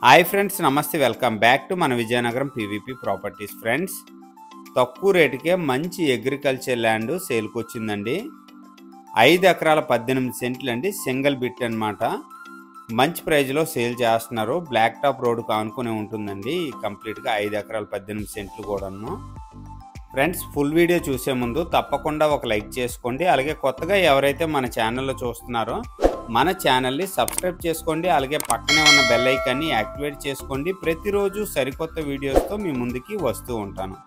Hi friends, నమస్తే. Welcome back to మన Vizianagaram PVP properties. Friends, తక్కువ రేటుకే మంచి అగ్రికల్చర్ ల్యాండ్ సేల్కి వచ్చిందండి. 5 ఎకరాల 18 సెంట్లు అండి, సింగిల్ బిట్ అనమాట. మంచి ప్రైజ్లో సేల్ చేస్తున్నారు. బ్లాక్ టాప్ రోడ్డుకు ఆనుకునే ఉంటుందండి. కంప్లీట్గా 5 ఎకరాల 18 సెంట్లు కూడాను. ఫ్రెండ్స్, ఫుల్ వీడియో చూసే ముందు తప్పకుండా ఒక లైక్ చేసుకోండి. అలాగే కొత్తగా ఎవరైతే మన ఛానల్లో చూస్తున్నారో మన ఛానల్ని సబ్స్క్రైబ్ చేసుకోండి. అలాగే పక్కనే ఉన్న బెల్ ఐకాన్ని యాక్టివేట్ చేసుకోండి. ప్రతిరోజు సరికొత్త వీడియోస్తో మీ ముందుకి వస్తూ ఉంటాను.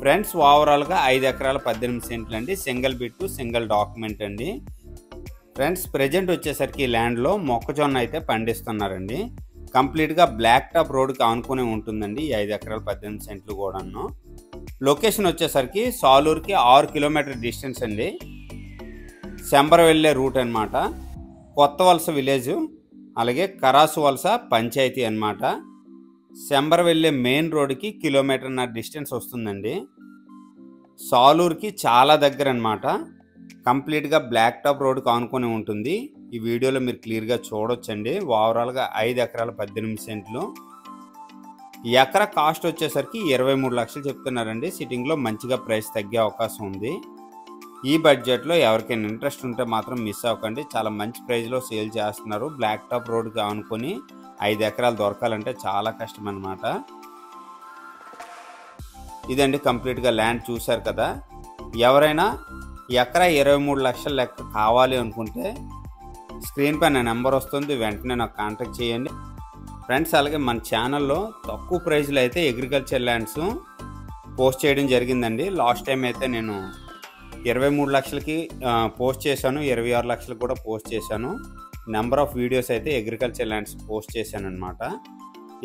ఫ్రెండ్స్, ఓవరాల్గా 5 ఎకరాల 18 సెంట్లు అండి, సింగిల్ బిట్ సింగిల్ డాక్యుమెంట్ అండి. ఫ్రెండ్స్, ప్రజెంట్ వచ్చేసరికి ల్యాండ్లో మొక్కజొన్న అయితే పండిస్తున్నారండి. కంప్లీట్గా బ్లాక్ టాప్ రోడ్కి ఆనుకునే ఉంటుందండి ఈ 5 ఎకరాల 18 సెంట్లు కూడాను. లొకేషన్ వచ్చేసరికి సాలూరుకి 6 కిలోమీటర్ డిస్టెన్స్ అండి. శంబర వెళ్ళే రూట్ అనమాట. కొత్త వలస విలేజ్, అలాగే కరాసు వలస పంచాయతీ అనమాట. శంబర వెళ్ళే మెయిన్ రోడ్కి 1.5 కిలోమీటర్ డిస్టెన్స్ వస్తుందండి. సాలూరుకి చాలా దగ్గర అనమాట. కంప్లీట్గా బ్లాక్ టాప్ రోడ్కి ఆనుకొని ఉంటుంది. ఈ వీడియోలో మీరు క్లియర్గా చూడొచ్చండి. ఓవరాల్గా 5 ఎకరాల 18 సెంట్లు. ఎకరా కాస్ట్ వచ్చేసరికి 23 లక్షలు చెప్తున్నారండి. సిట్టింగ్లో మంచిగా ప్రైస్ తగ్గే అవకాశం ఉంది. ఈ బడ్జెట్లో ఎవరికైనా ఇంట్రెస్ట్ ఉంటే మాత్రం మిస్ అవ్వకండి. చాలా మంచి ప్రైస్లో సేల్ చేస్తున్నారు. బ్లాక్ టాప్ రోడ్కి ఆనుకొని 5 ఎకరాలు దొరకాలంటే చాలా కష్టం అన్నమాట. ఇదండి కంప్లీట్గా ల్యాండ్. చూశారు కదా. ఎవరైనా ఎకరా 23 లక్షల లెక్క కావాలి అనుకుంటే స్క్రీన్ పైన నెంబర్ వస్తుంది, వెంటనే నాకు కాంటాక్ట్ చేయండి. ఫ్రెండ్స్, అలాగే మన ఛానల్లో తక్కువ ప్రైస్లో అయితే అగ్రికల్చర్ ల్యాండ్స్ పోస్ట్ చేయడం జరిగిందండి. లాస్ట్ టైం అయితే నేను 23 లక్షలకి పోస్ట్ చేశాను, 26 లక్షలకు కూడా పోస్ట్ చేశాను. నెంబర్ ఆఫ్ వీడియోస్ అయితే అగ్రికల్చర్ ల్యాండ్స్ పోస్ట్ చేశాను అనమాట.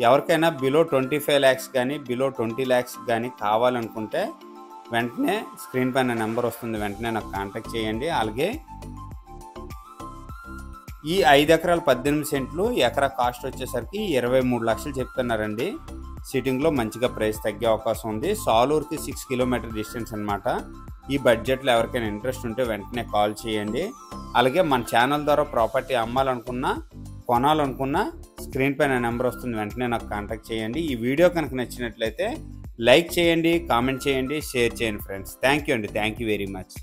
ఎవరికైనా బిలో 25 ల్యాక్స్ కానీ బిలో 20 ల్యాక్స్ కానీ కావాలనుకుంటే వెంటనే స్క్రీన్ పైన నెంబర్ వస్తుంది, వెంటనే నాకు కాంటాక్ట్ చేయండి. అలాగే ఈ 5 ఎకరాల 18 సెంట్లు ఎకరా కాస్ట్ వచ్చేసరికి 23 లక్షలు చెప్తున్నారండి. సిట్టింగ్లో మంచిగా ప్రైస్ తగ్గే అవకాశం ఉంది. సాలూరుకి 6 కిలోమీటర్ డిస్టెన్స్ అనమాట. ఈ బడ్జెట్లో ఎవరికైనా ఇంట్రెస్ట్ ఉంటే వెంటనే కాల్ చేయండి. అలాగే మన ఛానల్ ద్వారా ప్రాపర్టీ అమ్మాలనుకున్నా కొనాలనుకున్నా స్క్రీన్ పైన నెంబర్ వస్తుంది, వెంటనే నాకు కాంటాక్ట్ చేయండి. ఈ వీడియో కనుక నచ్చినట్లయితే లైక్ చేయండి, కామెంట్ చేయండి, షేర్ చేయండి. ఫ్రెండ్స్, థ్యాంక్ యూ అండి. Thank you very much.